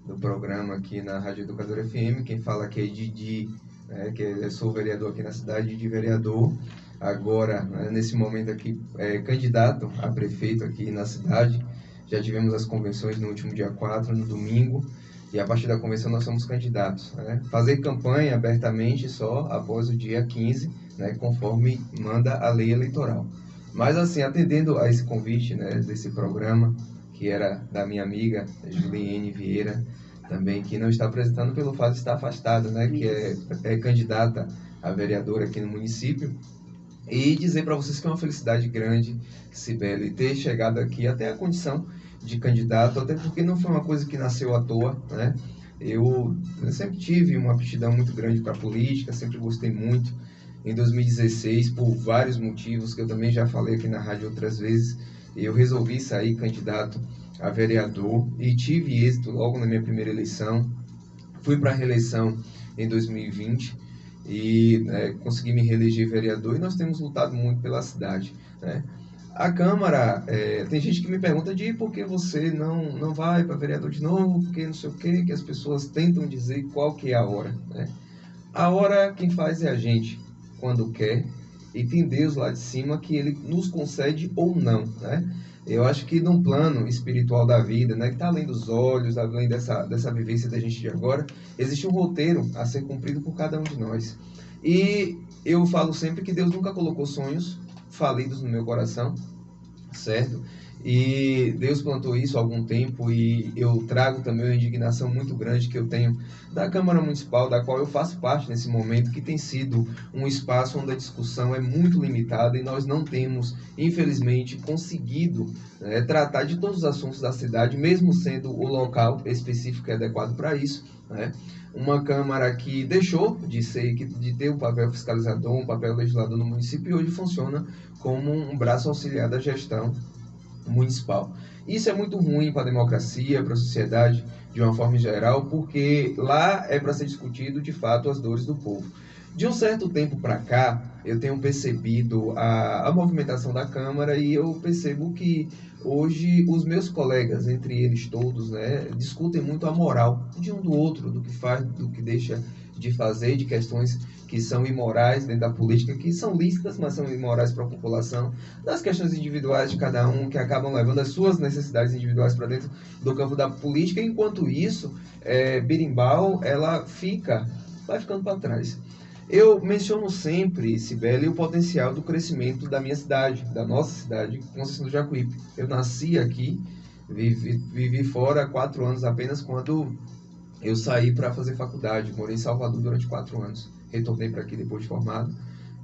do programa aqui na Rádio Educadora FM. Quem fala aqui é Didi, né, que eu sou vereador aqui na cidade, de vereador. Agora, né, nesse momento aqui, candidato a prefeito aqui na cidade. Já tivemos as convenções no último dia 4, no domingo, e a partir da convenção nós somos candidatos, né? Fazer campanha abertamente só após o dia 15, né, conforme manda a lei eleitoral. Mas assim, atendendo a esse convite, né, desse programa, que era da minha amiga Juliene Vieira, também, que não está apresentando pelo fato de estar afastada, né, que é candidata a vereadora aqui no município, e dizer para vocês que é uma felicidade grande, Cibele, ter chegado aqui até a condição de candidato, até porque não foi uma coisa que nasceu à toa, né? Eu sempre tive uma aptidão muito grande para a política, sempre gostei muito. Em 2016, por vários motivos, que eu também já falei aqui na rádio outras vezes, eu resolvi sair candidato a vereador e tive êxito logo na minha primeira eleição. Fui para a reeleição em 2020 e consegui me reeleger vereador, e nós temos lutado muito pela cidade, né? A Câmara, tem gente que me pergunta de por que você não vai para vereador de novo, porque não sei o que as pessoas tentam dizer qual que é a hora, né? A hora quem faz é a gente, quando quer, e tem Deus lá de cima que ele nos concede ou não, né? Eu acho que num plano espiritual da vida, né, que está além dos olhos, além dessa vivência da gente de agora, existe um roteiro a ser cumprido por cada um de nós. E eu falo sempre que Deus nunca colocou sonhos falidos no meu coração, certo? E Deus plantou isso há algum tempo, e eu trago também uma indignação muito grande que eu tenho da Câmara Municipal, da qual eu faço parte nesse momento, que tem sido um espaço onde a discussão é muito limitada e nós não temos, infelizmente, conseguido tratar de todos os assuntos da cidade, mesmo sendo o local específico e adequado para isso, né? Uma Câmara que deixou de ter um papel fiscalizador, um papel legislador no município, e hoje funciona como um braço auxiliar da gestão municipal. Isso é muito ruim para a democracia, para a sociedade de uma forma geral, porque lá é para ser discutido de fato as dores do povo. De um certo tempo para cá, eu tenho percebido a movimentação da Câmara, e eu percebo que hoje os meus colegas, entre eles todos, né, discutem muito a moral de um do outro, do que faz, do que deixa de fazer, de questões que são imorais dentro da política, que são lícitas, mas são imorais para a população, das questões individuais de cada um, que acabam levando as suas necessidades individuais para dentro do campo da política. Enquanto isso, Berimbau, ela vai ficando para trás. Eu menciono sempre, Cibele, o potencial do crescimento da minha cidade, da nossa cidade, Conceição do Jacuípe. Eu nasci aqui, vivi fora há 4 anos apenas, quando eu saí para fazer faculdade. Morei em Salvador durante 4 anos. Retornei para aqui depois de formado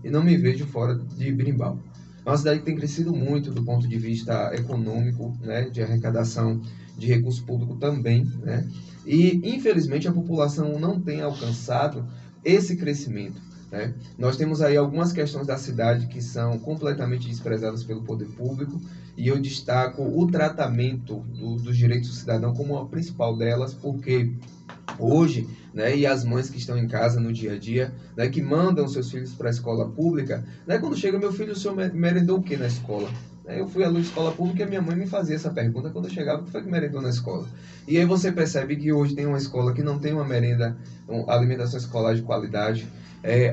e não me vejo fora de Berimbau. É uma cidade que tem crescido muito do ponto de vista econômico, né, de arrecadação de recurso público também, né? E, infelizmente, a população não tem alcançado esse crescimento, né? Nós temos aí algumas questões da cidade que são completamente desprezadas pelo poder público, e eu destaco o tratamento dos direitos do cidadão como a principal delas, porque hoje, né, e as mães que estão em casa no dia a dia, né, que mandam seus filhos para a escola pública, né, quando chega meu filho, o senhor merendou o que na escola? Eu fui aluno de escola pública e minha mãe me fazia essa pergunta quando eu chegava: o que foi que merendou na escola? E aí você percebe que hoje tem uma escola que não tem uma merenda, uma alimentação escolar de qualidade.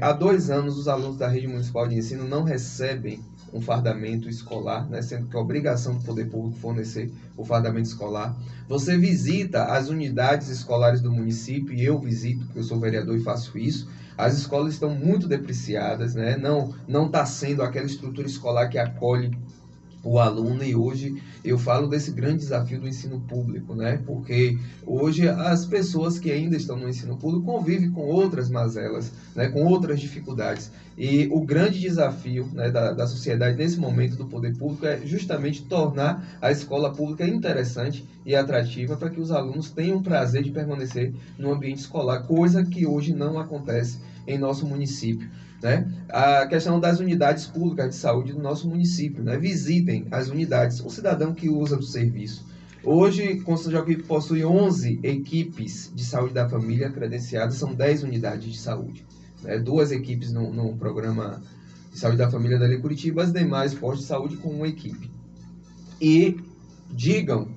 Há 2 anos, os alunos da rede municipal de ensino não recebem um fardamento escolar, né, sendo que é obrigação do poder público fornecer o fardamento escolar. Você visita as unidades escolares do município, e eu visito, porque eu sou vereador e faço isso. As escolas estão muito depreciadas, né? Não está sendo aquela estrutura escolar que acolhe o aluno. E hoje eu falo desse grande desafio do ensino público, né? Porque hoje as pessoas que ainda estão no ensino público convivem com outras mazelas, né? Com outras dificuldades. E o grande desafio, né, da sociedade nesse momento, do poder público, é justamente tornar a escola pública interessante e atrativa para que os alunos tenham prazer de permanecer no ambiente escolar, coisa que hoje não acontece em nosso município, né? A questão das unidades públicas de saúde do nosso município, né? Visitem as unidades, o cidadão que usa do serviço. Hoje, Conceição do Jacuípe possui 11 equipes de saúde da família credenciadas, são 10 unidades de saúde, né? 2 equipes no programa de saúde da família da Lei Curitiba, as demais postos de saúde com 1 equipe. E digam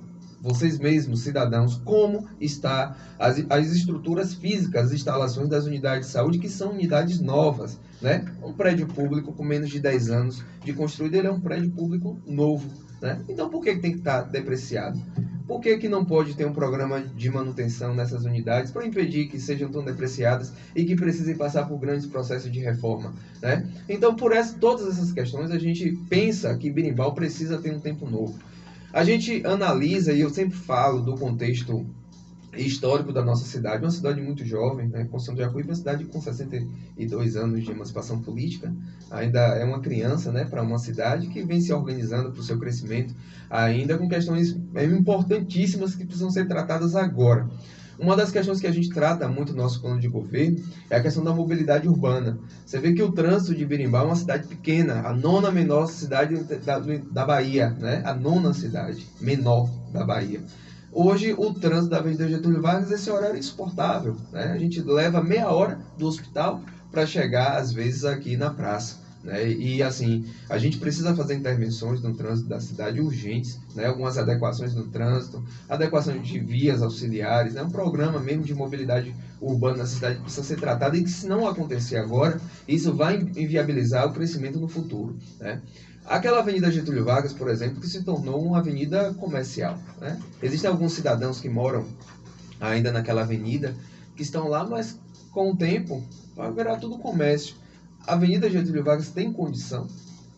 vocês mesmos, cidadãos, como está as estruturas físicas, as instalações das unidades de saúde, que são unidades novas, né? Um prédio público com menos de 10 anos de construído, ele é um prédio público novo, né? Então, por que tem que estar depreciado? Por que não pode ter um programa de manutenção nessas unidades para impedir que sejam tão depreciadas e que precisem passar por grandes processos de reforma, né? Então, todas essas questões, a gente pensa que Berimbau precisa ter um tempo novo. A gente analisa, e eu sempre falo do contexto histórico da nossa cidade, uma cidade muito jovem, né? Constituição de Jacuípe é uma cidade com 62 anos de emancipação política, ainda é uma criança, né, para uma cidade que vem se organizando para o seu crescimento, ainda com questões importantíssimas que precisam ser tratadas agora. Uma das questões que a gente trata muito no nosso plano de governo é a questão da mobilidade urbana. Você vê que o trânsito de Berimbau é uma cidade pequena, a nona menor cidade da Bahia, né? A nona cidade menor da Bahia. Hoje, o trânsito da Avenida Getúlio Vargas, esse horário é insuportável, né? A gente leva meia hora do hospital para chegar, às vezes, aqui na praça, né? E, assim, a gente precisa fazer intervenções no trânsito da cidade urgentes, né? Algumas adequações no trânsito, adequação de vias auxiliares, né? Um programa mesmo de mobilidade urbana na cidade precisa ser tratado, e que, se não acontecer agora, isso vai inviabilizar o crescimento no futuro, né? Aquela Avenida Getúlio Vargas, por exemplo, que se tornou uma avenida comercial, né? Existem alguns cidadãos que moram ainda naquela avenida, que estão lá, mas com o tempo vai virar tudo comércio. A Avenida Getúlio Vargas tem condição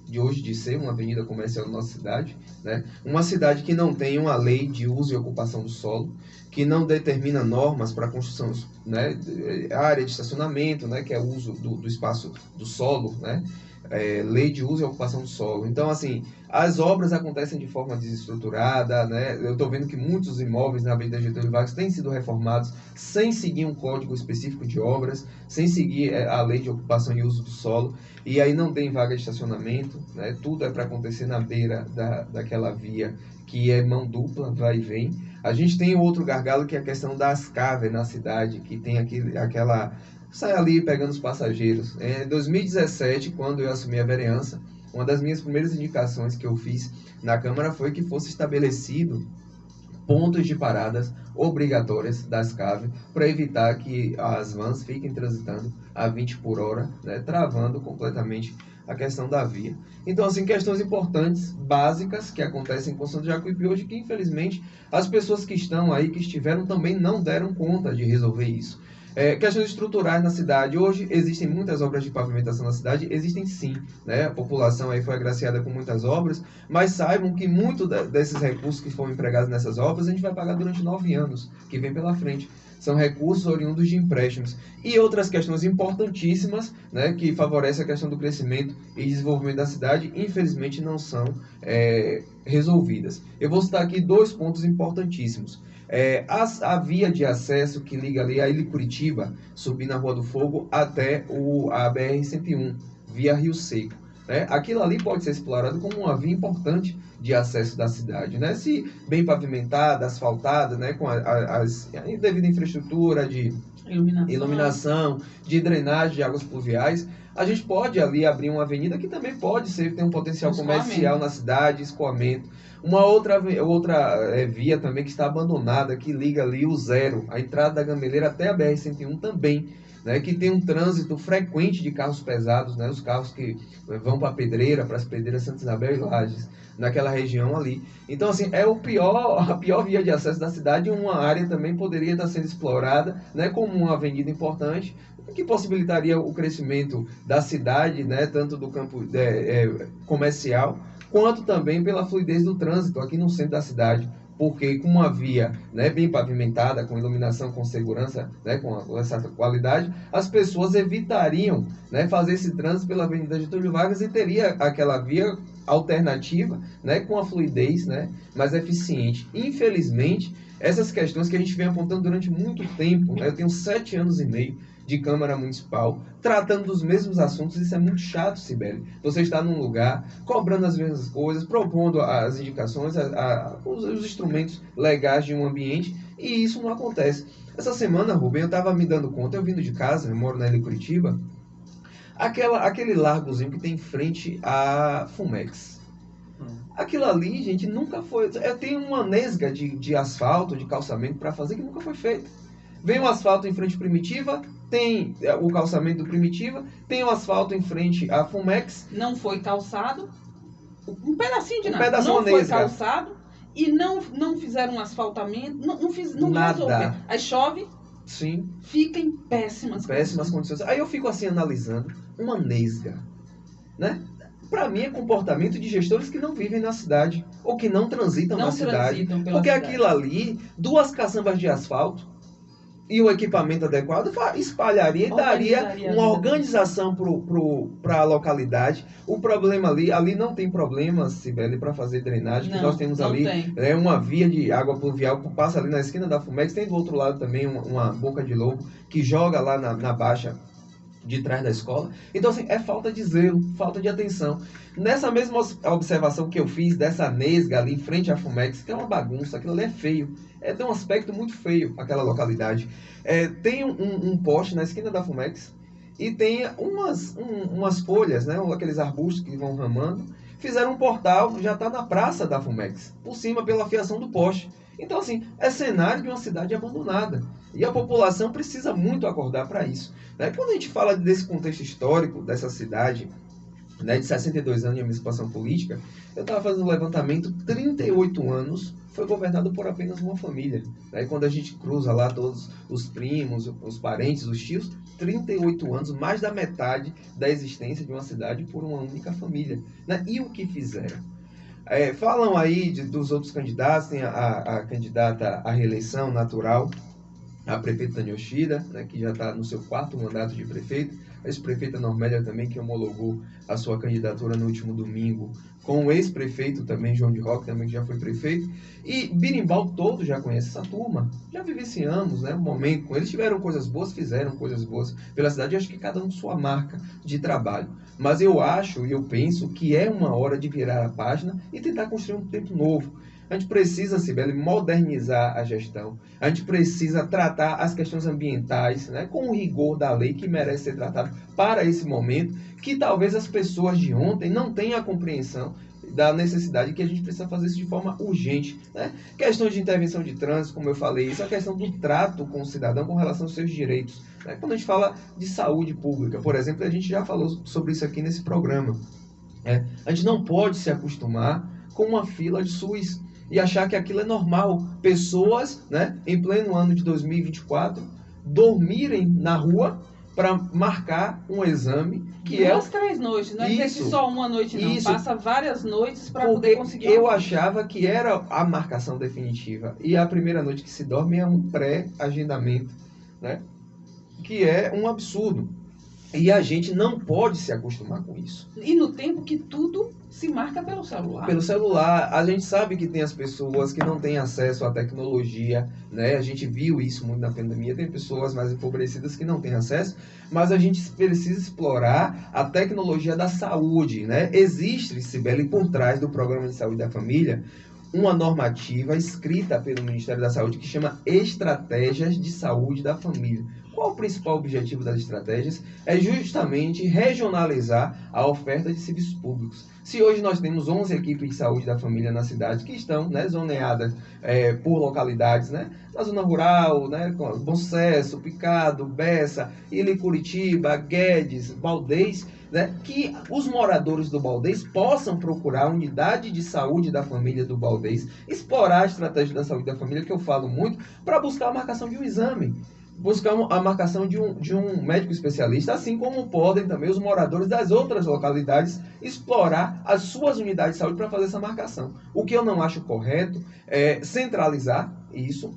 de hoje de ser uma avenida comercial na nossa cidade, né? Uma cidade que não tem uma lei de uso e ocupação do solo, que não determina normas para a construção, né, área de estacionamento, né, que é o uso do espaço do solo, né? Lei de uso e ocupação do solo. Então, assim, as obras acontecem de forma desestruturada, né? Eu estou vendo que muitos imóveis na Avenida Getúlio Vargas têm sido reformados sem seguir um código específico de obras, sem seguir a lei de ocupação e uso do solo, e aí não tem vaga de estacionamento, né? Tudo é para acontecer na beira daquela via que é mão dupla, vai e vem. A gente tem outro gargalo, que é a questão das caves na cidade, que tem aquela sai ali pegando os passageiros. Em 2017, quando eu assumi a vereança, uma das minhas primeiras indicações que eu fiz na Câmara foi que fosse estabelecido pontos de paradas obrigatórias das caves para evitar que as vans fiquem transitando a 20 por hora, né, travando completamente a questão da via. Então, assim, questões importantes, básicas, que acontecem em Constituição de Jacuípe hoje, que infelizmente as pessoas que estão aí, que estiveram, também não deram conta de resolver isso. Questões estruturais na cidade. Hoje existem muitas obras de pavimentação na cidade, existem sim, né? A população aí foi agraciada com muitas obras, mas saibam que muito desses recursos que foram empregados nessas obras a gente vai pagar durante 9 anos, que vem pela frente. São recursos oriundos de empréstimos. E outras questões importantíssimas, né, que favorecem a questão do crescimento e desenvolvimento da cidade, infelizmente não são resolvidas. Eu vou citar aqui 2 pontos importantíssimos. A via de acesso que liga ali a Ilha Curitiba, subindo a Rua do Fogo até a BR-101, via Rio Seco, né? Aquilo ali pode ser explorado como uma via importante de acesso da cidade, né? Se bem pavimentada, asfaltada, né? Com a devida infraestrutura de iluminação, de drenagem de águas pluviais, a gente pode ali abrir uma avenida que também pode ter um potencial comercial na cidade, escoamento. Uma outra via também que está abandonada, que liga ali o Zero, a entrada da Gameleira até a BR-101 também, né, que tem um trânsito frequente de carros pesados, né, os carros que vão para a Pedreira, para as Pedreiras Santa Isabel e Lages, naquela região ali. Então, assim, é a pior via de acesso da cidade, e uma área também poderia estar sendo explorada, né, como uma avenida importante, que possibilitaria o crescimento da cidade, né, tanto do campo comercial, quanto também pela fluidez do trânsito aqui no centro da cidade, porque com uma via, né, bem pavimentada, com iluminação, com segurança, né, com essa qualidade, as pessoas evitariam, né, fazer esse trânsito pela Avenida Getúlio Vargas e teria aquela via alternativa, né, com a fluidez, né, mais eficiente. Infelizmente, essas questões que a gente vem apontando durante muito tempo, né, eu tenho 7 anos e meio de Câmara Municipal, tratando dos mesmos assuntos. Isso é muito chato, Sibeli. Você está num lugar, cobrando as mesmas coisas, propondo as indicações, os instrumentos legais de um ambiente, e isso não acontece. Essa semana, Rubem, eu estava me dando conta, eu vindo de casa, eu moro na Ilha Curitiba, aquele largozinho que tem em frente à Fumex. Aquilo ali, gente, nunca foi... Tem uma nesga de asfalto, de calçamento para fazer que nunca foi feito. Vem o asfalto em frente à Primitiva, tem o calçamento do Primitiva, tem o asfalto em frente à Fumex. Não foi calçado, um pedacinho de Um nada. pedacinho Não foi nesga. calçado e não fizeram um asfaltamento, não Nada. resolveram. Aí chove, Sim, fica em péssimas condições. Aí eu fico assim analisando uma nesga, né? Para mim é comportamento de gestores que não vivem na cidade ou que não transitam na cidade. Porque aquilo ali, 2 caçambas de asfalto e o equipamento adequado espalharia e daria uma organização para a localidade. O problema ali não tem problema, Cibele, para fazer drenagem, que nós temos ali uma via de água pluvial que passa ali na esquina da Fumex, tem do outro lado também uma boca de lobo que joga lá na baixa de trás da escola. Então, assim, é falta de zelo, falta de atenção. Nessa mesma observação que eu fiz dessa nesga ali em frente à Fumex, que é uma bagunça, aquilo ali é feio. Tem um aspecto muito feio, aquela localidade. Tem um poste na esquina da Fumex e tem umas folhas, né, aqueles arbustos que vão ramando. Fizeram um portal, já está na praça da Fumex, por cima pela fiação do poste. Então, assim, é cenário de uma cidade abandonada. E a população precisa muito acordar para isso. Né? Quando a gente fala desse contexto histórico dessa cidade, né, de 62 anos de emancipação política, eu estava fazendo um levantamento, 38 anos foi governado por apenas uma família. Né? Quando a gente cruza lá todos os primos, os parentes, os tios, 38 anos, mais da metade da existência de uma cidade por uma única família. Né? E o que fizeram? Falam aí dos outros candidatos, tem a candidata à reeleição natural, a prefeita Tânia Yoshida, né, que já está no seu 4º mandato de prefeito, a ex-prefeita Normélia também, que homologou a sua candidatura no último domingo, com o ex-prefeito também, João de Roque, também que já foi prefeito, e Birimbau todo já conhece essa turma, já vivenciamos, né, um momento com eles, tiveram coisas boas, fizeram coisas boas pela cidade, eu acho que cada um sua marca de trabalho, mas eu acho e eu penso que é uma hora de virar a página e tentar construir um tempo novo. A gente precisa, Cibele, modernizar a gestão. A gente precisa tratar as questões ambientais, né, com o rigor da lei que merece ser tratado para esse momento, que talvez as pessoas de ontem não tenham a compreensão da necessidade que a gente precisa fazer isso de forma urgente. Né? Questão de intervenção de trânsito, como eu falei, isso é a questão do trato com o cidadão com relação aos seus direitos. Né? Quando a gente fala de saúde pública, por exemplo, a gente já falou sobre isso aqui nesse programa. A gente não pode se acostumar com uma fila de SUS e achar que aquilo é normal. Pessoas, né, em pleno ano de 2024, dormirem na rua para marcar um exame que 3 noites, não é dizer que só uma noite não, passa várias noites para poder conseguir. Eu achava que era a marcação definitiva e a primeira noite que se dorme é um pré-agendamento, né, que é um absurdo. E a gente não pode se acostumar com isso. E no tempo que tudo se marca pelo celular. Pelo celular. A gente sabe que tem as pessoas que não têm acesso à tecnologia, né? A gente viu isso muito na pandemia. Tem pessoas mais empobrecidas que não têm acesso, mas a gente precisa explorar a tecnologia da saúde, né? Existe, Cibele, por trás do Programa de Saúde da Família, uma normativa escrita pelo Ministério da Saúde que chama Estratégias de Saúde da Família. Qual o principal objetivo das estratégias? É justamente regionalizar a oferta de serviços públicos. Se hoje nós temos 11 equipes de saúde da família na cidade que estão, né, zoneadas por localidades, né, na zona rural, né, Bom Sucesso, Picado, Bessa, Ilha Curitiba, Guedes, Baldez, né, que os moradores do Baldez possam procurar a unidade de saúde da família do Baldez, explorar a estratégia da saúde da família, que eu falo muito, para buscar a marcação de um exame, buscar a marcação de um médico especialista, assim como podem também os moradores das outras localidades explorar as suas unidades de saúde para fazer essa marcação. O que eu não acho correto é centralizar isso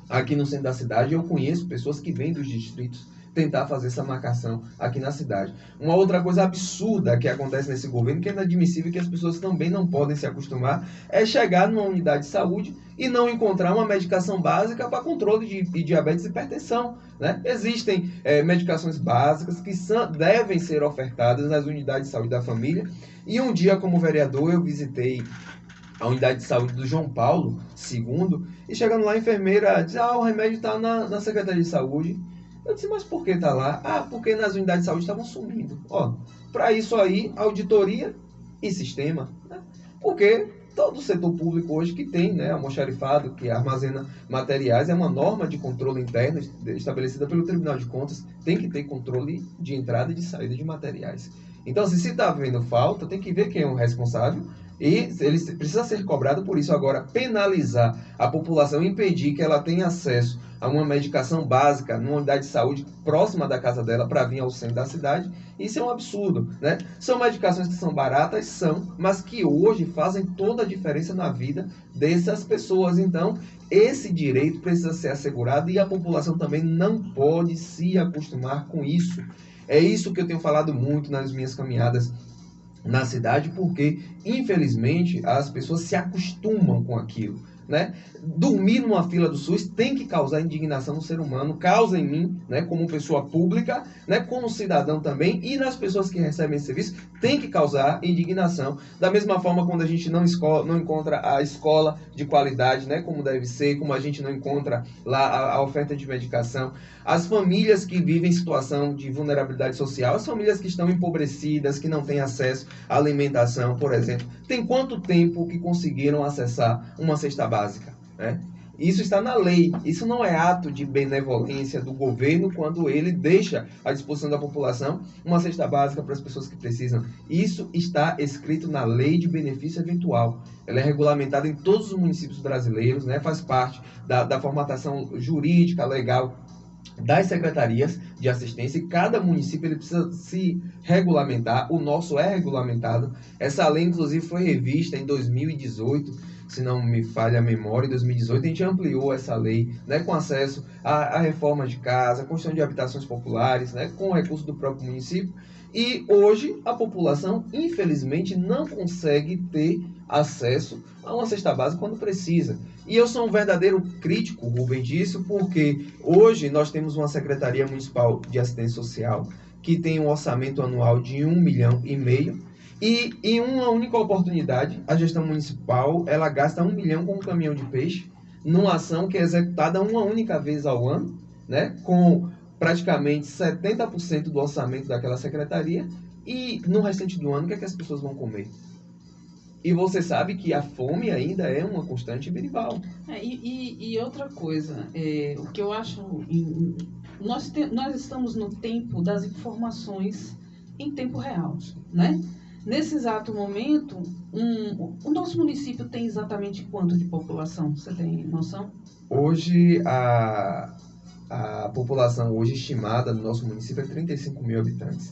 aqui no centro da cidade. Eu conheço pessoas que vêm dos distritos tentar fazer essa marcação aqui na cidade. Uma outra coisa absurda que acontece nesse governo, que é inadmissível, que as pessoas também não podem se acostumar, é chegar numa unidade de saúde e não encontrar uma medicação básica para controle de diabetes e hipertensão. Né? Existem medicações básicas que devem ser ofertadas nas unidades de saúde da família. E um dia, como vereador, eu visitei a unidade de saúde do João Paulo II, e chegando lá, a enfermeira disse: o remédio está na Secretaria de Saúde. Eu disse: mas por que está lá? Porque nas unidades de saúde estavam sumindo. Para isso aí, auditoria e sistema. Né? Porque todo o setor público hoje que tem, né, almoxarifado, que armazena materiais, é uma norma de controle interno estabelecida pelo Tribunal de Contas, tem que ter controle de entrada e de saída de materiais. Então, se está havendo falta, tem que ver quem é o responsável e ele precisa ser cobrado por isso. Agora, penalizar a população, impedir que ela tenha acesso a uma medicação básica numa unidade de saúde próxima da casa dela para vir ao centro da cidade, isso é um absurdo, né? São medicações que são baratas, são, mas que hoje fazem toda a diferença na vida dessas pessoas. Então, esse direito precisa ser assegurado e a população também não pode se acostumar com isso. É isso que eu tenho falado muito nas minhas caminhadas na cidade, porque, infelizmente, as pessoas se acostumam com aquilo, né? Dormir numa fila do SUS tem que causar indignação no ser humano, causa em mim, né, como pessoa pública, né, como cidadão também, e nas pessoas que recebem esse serviço tem que causar indignação. Da mesma forma, quando a gente não encontra a escola de qualidade, né, como deve ser, como a gente não encontra lá a oferta de medicação, as famílias que vivem em situação de vulnerabilidade social, as famílias que estão empobrecidas, que não têm acesso à alimentação, por exemplo, tem quanto tempo que conseguiram acessar uma cesta básica, né? Isso está na lei, isso não é ato de benevolência do governo quando ele deixa à disposição da população uma cesta básica para as pessoas que precisam. Isso está escrito na lei de benefício eventual. Ela é regulamentada em todos os municípios brasileiros, né? Faz parte da formatação jurídica, legal das secretarias de assistência, e cada município ele precisa se regulamentar. O nosso é regulamentado. Essa lei, inclusive, foi revista em 2018, se não me falha a memória. Em 2018 a gente ampliou essa lei, né, com acesso à reforma de casa, à construção de habitações populares, né, com recurso do próprio município. E hoje a população, infelizmente, não consegue ter acesso a uma cesta básica quando precisa. E eu sou um verdadeiro crítico, Rubem, disso, porque hoje nós temos uma Secretaria Municipal de Assistência Social que tem um orçamento anual de 1,5 milhão, e em uma única oportunidade, a gestão municipal ela gasta 1 milhão com um caminhão de peixe, numa ação que é executada uma única vez ao ano, né, com praticamente 70% do orçamento daquela secretaria, e no restante do ano, o que é que as pessoas vão comer? E você sabe que a fome ainda é uma constante em Berimbau. E outra coisa, o que eu acho... Nós estamos no tempo das informações em tempo real, né? Nesse exato momento, o nosso município tem exatamente quanto de população? Você tem noção? Hoje, a população hoje estimada no nosso município é 35 mil habitantes.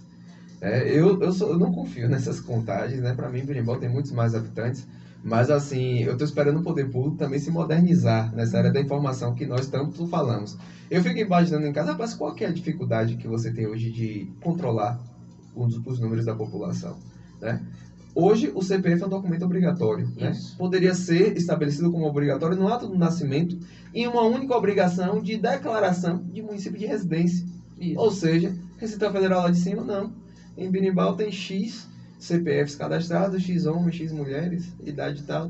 Eu não confio nessas contagens, né? Para mim, Berimbau tem muitos mais habitantes, mas assim, eu estou esperando o poder público também se modernizar nessa área da informação que nós tanto falamos. Eu fico imaginando em casa, rapaz, qual que é a dificuldade que você tem hoje de controlar os números da população, né? Hoje, o CPF é um documento obrigatório, né? Poderia ser estabelecido como obrigatório no ato do nascimento e uma única obrigação de declaração de município de residência. Isso. Ou seja, Receita Federal lá de cima, não. Em Berimbau tem X CPFs cadastrados, X homens, X mulheres, idade tal,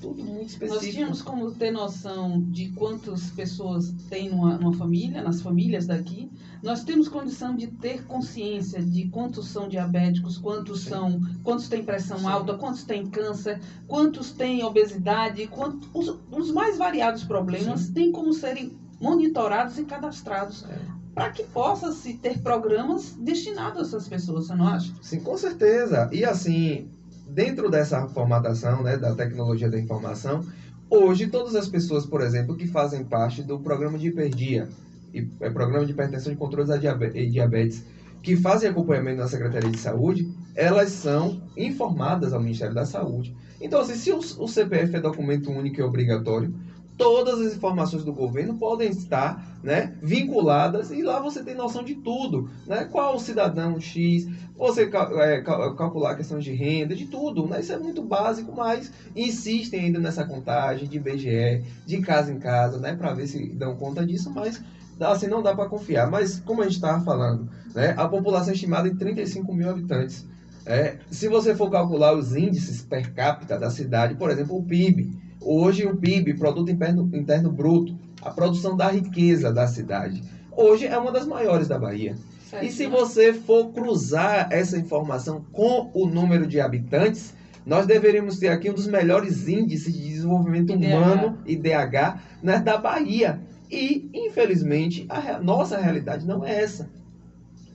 tudo muito específico. Nós tínhamos como ter noção de quantas pessoas tem numa família, nas famílias daqui. Nós temos condição de ter consciência de quantos são diabéticos, quantos têm pressão alta, quantos têm câncer, quantos têm obesidade, os mais variados problemas têm como serem monitorados e cadastrados. Para que possa-se ter programas destinados a essas pessoas, você não acha? Sim, com certeza. E assim, dentro dessa formatação, né, da tecnologia da informação, hoje todas as pessoas, por exemplo, que fazem parte do programa de hiperdia, programa de hipertensão e controle da diabetes, que fazem acompanhamento na Secretaria de Saúde, elas são informadas ao Ministério da Saúde. Então, assim, se o CPF é documento único e obrigatório, todas as informações do governo podem estar, né, vinculadas, e lá você tem noção de tudo, né? Qual o cidadão X, você calcular questões de renda, de tudo, né? Isso é muito básico, mas insistem ainda nessa contagem de IBGE, de casa em casa, né, para ver se dão conta disso, mas assim não dá para confiar. Mas como a gente estava falando, né, a população é estimada em 35 mil habitantes. Se você for calcular os índices per capita da cidade, por exemplo, o PIB. Hoje o PIB, Produto Interno Bruto, a produção da riqueza da cidade, hoje é uma das maiores da Bahia. Certo. E se você for cruzar essa informação com o número de habitantes, Nós deveríamos ter aqui um dos melhores índices de desenvolvimento humano, IDH, né, da Bahia. E, infelizmente, nossa realidade não é essa.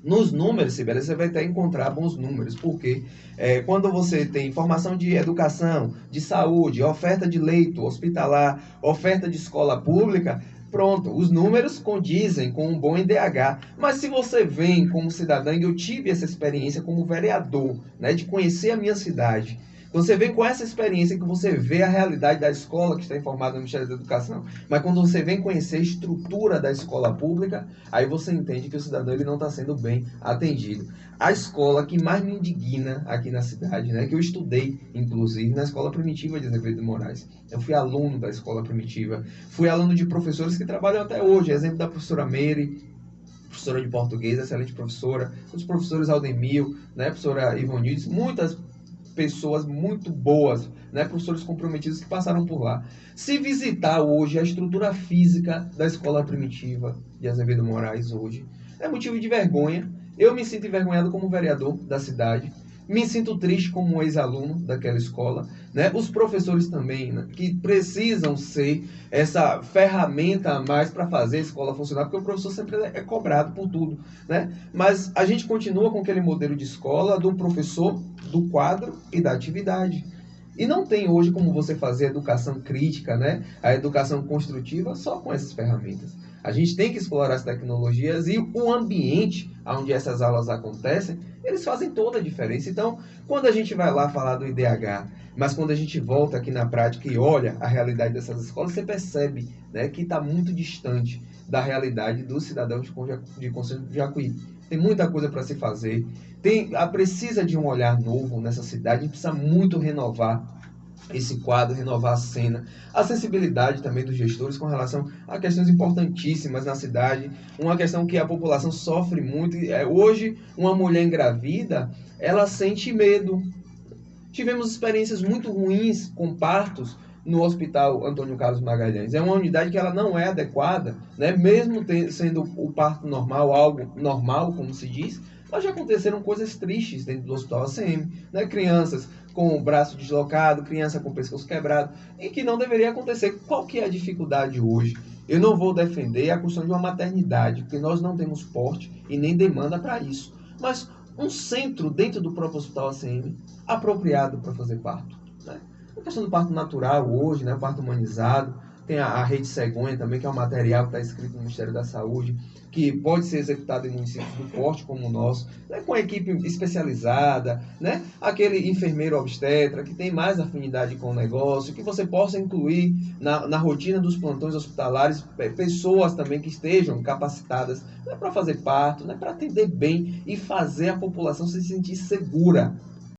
Nos números, Sibeli, você vai até encontrar bons números, porque quando você tem formação de educação, de saúde, oferta de leito hospitalar, oferta de escola pública, pronto, os números condizem com um bom IDH. Mas se você vem como cidadão, e eu tive essa experiência como vereador, né, de conhecer a minha cidade, quando você vem com essa experiência que você vê a realidade da escola que está informada no Ministério da Educação, mas quando você vem conhecer a estrutura da escola pública, aí você entende que o cidadão ele não está sendo bem atendido. A escola que mais me indigna aqui na cidade, né, que eu estudei, inclusive, na Escola Primitiva de Azevedo de Moraes. Eu fui aluno da Escola Primitiva, fui aluno de professores que trabalham até hoje, exemplo da professora Meire, professora de português, excelente professora, os professores Aldemil, né, professora Ivonildes, muitas pessoas muito boas, né, professores comprometidos que passaram por lá. Se visitar hoje a estrutura física da Escola Primitiva de Azevedo Moraes hoje, é motivo de vergonha. Eu me sinto envergonhado como vereador da cidade, me sinto triste como ex-aluno daquela escola, né? Os professores também, né, que precisam ser essa ferramenta a mais para fazer a escola funcionar, porque o professor sempre é cobrado por tudo, né? Mas a gente continua com aquele modelo de escola do professor, do quadro e da atividade. E não tem hoje como você fazer a educação crítica, né? A educação construtiva só com essas ferramentas. A gente tem que explorar as tecnologias e o ambiente onde essas aulas acontecem, eles fazem toda a diferença. Então, quando a gente vai lá falar do IDH, mas quando a gente volta aqui na prática e olha a realidade dessas escolas, você percebe, né, que está muito distante da realidade dos cidadãos de Conselho de Jacuí. Tem muita coisa para se fazer, precisa de um olhar novo nessa cidade, a gente precisa muito renovar esse quadro, renovar a cena, a sensibilidade também dos gestores com relação a questões importantíssimas na cidade, uma questão que a população sofre muito. Hoje, uma mulher engravida, ela sente medo. Tivemos experiências muito ruins com partos no Hospital Antônio Carlos Magalhães. É uma unidade que ela não é adequada, né? Mesmo sendo o parto normal, algo normal, como se diz, mas já aconteceram coisas tristes dentro do Hospital ACM, né? Crianças com o braço deslocado, criança com o pescoço quebrado, e que não deveria acontecer. Qual que é a dificuldade hoje? Eu não vou defender a questão de uma maternidade, porque nós não temos porte e nem demanda para isso. Mas um centro dentro do próprio Hospital ACM apropriado para fazer parto, né? A questão do parto natural hoje, né? O parto humanizado, tem a rede cegonha também, que é um material que está escrito no Ministério da Saúde, que pode ser executado em municípios do porte como o nosso, né, com equipe especializada, né, aquele enfermeiro obstetra que tem mais afinidade com o negócio, que você possa incluir na rotina dos plantões hospitalares pessoas também que estejam capacitadas, né, para fazer parto, né, para atender bem e fazer a população se sentir segura.